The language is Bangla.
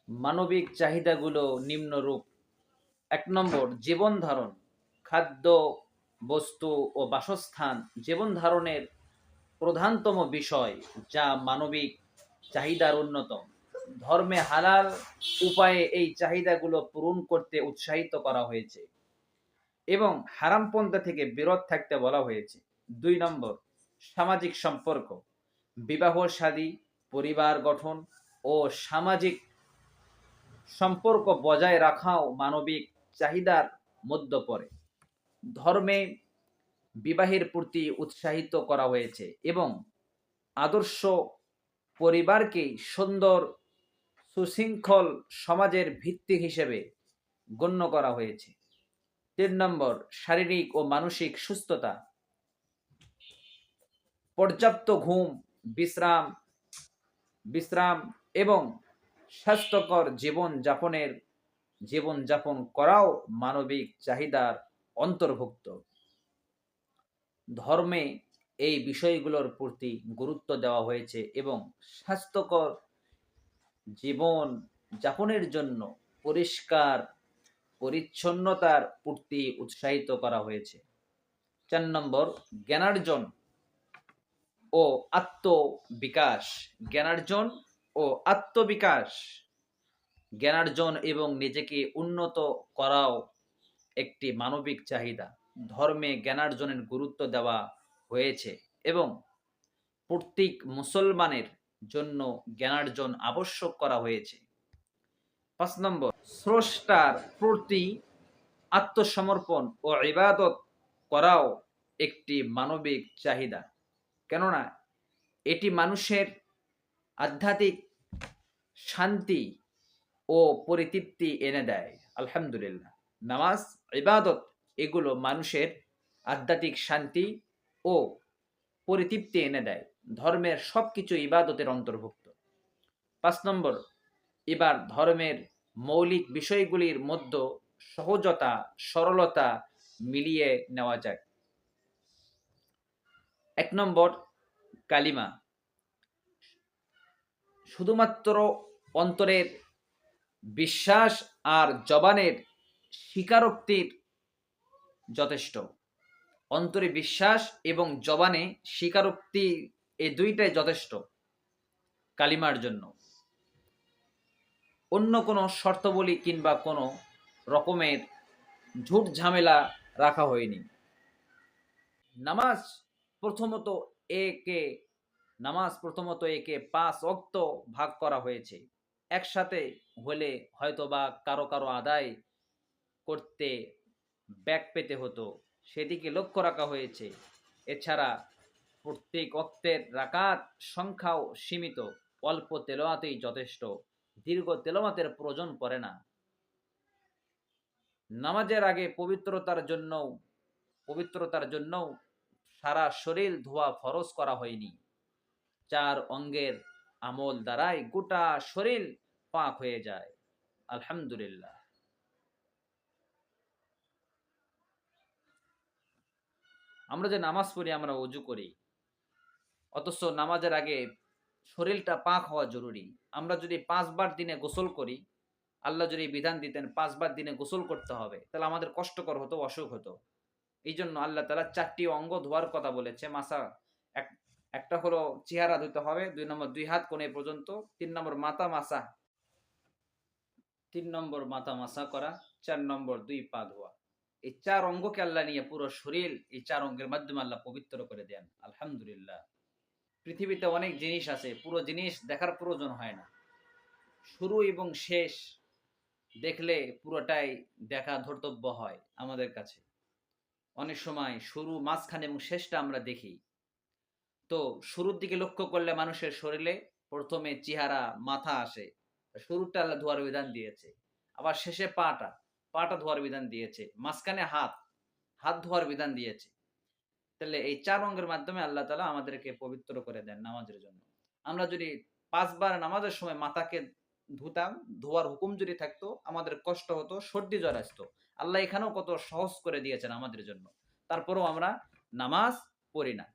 মানবিক চাহিদাগুলো নিম্নরূপ। ১ নম্বর, জীবন ধারণ, খাদ্য, বস্তু ও বাসস্থান জীবন ধারণের প্রধানতম বিষয়, যা মানবিক চাহিদার অন্যতম। ধর্মে হালাল উপায়ে এই চাহিদাগুলো পূরণ করতে উৎসাহিত করা হয়েছে এবং হারাম পন্থা থেকে বিরত থাকতে বলা হয়েছে। ২ নম্বর, সামাজিক সম্পর্ক, বিবাহ শাদী, পরিবার গঠন ও সামাজিক সম্পর্ক বজায় রাখাও মানবিক চাহিদার মধ্যে পড়ে। ধর্মে বিবাহের প্রতি উৎসাহিত করা হয়েছে এবং আদর্শ পরিবারকে সুন্দর সুশৃঙ্খল সমাজের ভিত্তি হিসেবে গণ্য করা হয়েছে। ৩ নম্বর, শারীরিক ও মানসিক সুস্থতা, পর্যাপ্ত ঘুম, বিশ্রাম বিশ্রাম এবং স্বাস্থ্যকর জীবনযাপন করাও মানবিক চাহিদার অন্তর্ভুক্ত। ধর্মে এই বিষয়গুলোর প্রতি গুরুত্ব দেওয়া হয়েছে এবং স্বাস্থ্যকর জীবন যাপনের জন্য পরিষ্কার পরিচ্ছন্নতার প্রতি উৎসাহিত করা হয়েছে। ৪ নম্বর, জ্ঞানার্জন ও আত্মবিকাশ। জ্ঞানার্জন ও আত্মবিকাশ, জ্ঞানার্জন এবং নিজেকে উন্নত করাও একটি মানবিক চাহিদা। ধর্মে জ্ঞানার্জনের গুরুত্ব দেওয়া হয়েছে এবং প্রত্যেক মুসলমানের জন্য জ্ঞানার্জন আবশ্যক করা হয়েছে। ৫ নম্বর, স্রষ্টার প্রতি আত্মসমর্পণ ও ইবাদত করাও একটি মানবিক চাহিদা, কেননা এটি মানুষের আধ্যাত্মিক শান্তি ও পরিতৃপ্তি এনে দেয়। আলহামদুলিল্লাহ, নামাজ, ইবাদত এগুলো মানুষের আধ্যাত্মিক শান্তি ও পরিতৃপ্তি এনে দেয়। ধর্মের সবকিছু ইবাদতের অন্তর্ভুক্ত। ৫ নম্বর, এবার ধর্মের মৌলিক বিষয়গুলির মধ্যে সহজতা সরলতা মিলিয়ে নেওয়া যায়। ১ নম্বর, কালিমা, শুধুমাত্র অন্তরের বিশ্বাস আর জবানের স্বীকারোক্তির যথেষ্ট। অন্তরে বিশ্বাস এবং জবানে স্বীকারোক্তি, এই দুইটাই যথেষ্ট কালিমার জন্য। অন্য কোনো শর্তাবলী কিংবা কোনো রকমের ঝুট ঝামেলা রাখা হয়নি। নামাজ প্রথমত একে ৫ ওয়াক্ত ভাগ করা হয়েছে। একসাথে হলে হয়তোবা কারো আদায় করতে ব্যাক পেতে হতো, সেদিকে লক্ষ্য রাখা হয়েছে। এছাড়া প্রত্যেক ওয়াক্তের রাকাত সংখ্যাও সীমিত, অল্প তেলাওয়াতেই যথেষ্ট, দীর্ঘ তেলাওয়াতের প্রয়োজন পড়ে না। নামাজের আগে পবিত্রতার জন্য সারা শরীর ধোয়া ফরজ করা হয়নি। ৪ অঙ্গের আমল দ্বারাই গোটা শরীর পাক হয়ে যায়। আলহামদুলিল্লাহ। আমরা যে নামাজ পড়ি, আমরা ওযু করি, অথচ নামাজের আগে শরীরটা পাক হওয়া জরুরি। আমরা যদি ৫ বার দিনে গোসল করি, আল্লাহ যদি বিধান দিতেন ৫ বার দিনে গোসল করতে হবে, তাহলে আমাদের কষ্টকর হতো, অসুখ হতো। এই জন্য আল্লাহ তাআলা ৪টি অঙ্গ ধোয়ার কথা বলেছে। মাসা, একটা হলো চেহারা ধুতে হবে, ২ নম্বর ২ হাত কোণে পর্যন্ত, ৩ নম্বর মাথা মাসা করা, ৪ নম্বর ২ পা ধোয়া। এই ৪ অঙ্গকে আল্লাহ নিয়ে পুরো শরীর, এই ৪ অঙ্গের মাধ্যমে আল্লাহ পবিত্র করে দেন। আলহামদুলিল্লাহ। পৃথিবীতে অনেক জিনিস আছে, পুরো জিনিস দেখার প্রয়োজন হয় না। শুরু এবং শেষ দেখলে পুরোটাই দেখা ধর্তব্য হয় আমাদের কাছে। অনেক সময় শুরু, মাঝখানে এবং শেষটা আমরা দেখি। তো শুরুর দিকে লক্ষ্য করলে মানুষের শরীরে প্রথমে চেহারা, মাথা আসে, শুরুটা আল্লাহ ধোয়ার বিধান দিয়েছে। আবার শেষে পাটা ধোয়ার বিধান দিয়েছে। মাঝখানে হাত ধোয়ার বিধান দিয়েছে। তাহলে এই ৪ অঙ্গের মাধ্যমে আল্লাহ তাআলা আমাদেরকে পবিত্র করে দেন নামাজের জন্য। আমরা যদি ৫ বার নামাজের সময় মাথাকে ধুতাম, ধোয়ার হুকুম যদি থাকতো, আমাদের কষ্ট হতো, সর্দি জ্বর আসতো। আল্লাহ এখানেও কত সহজ করে দিয়েছেন আমাদের জন্য। তারপরেও আমরা নামাজ পড়ি না।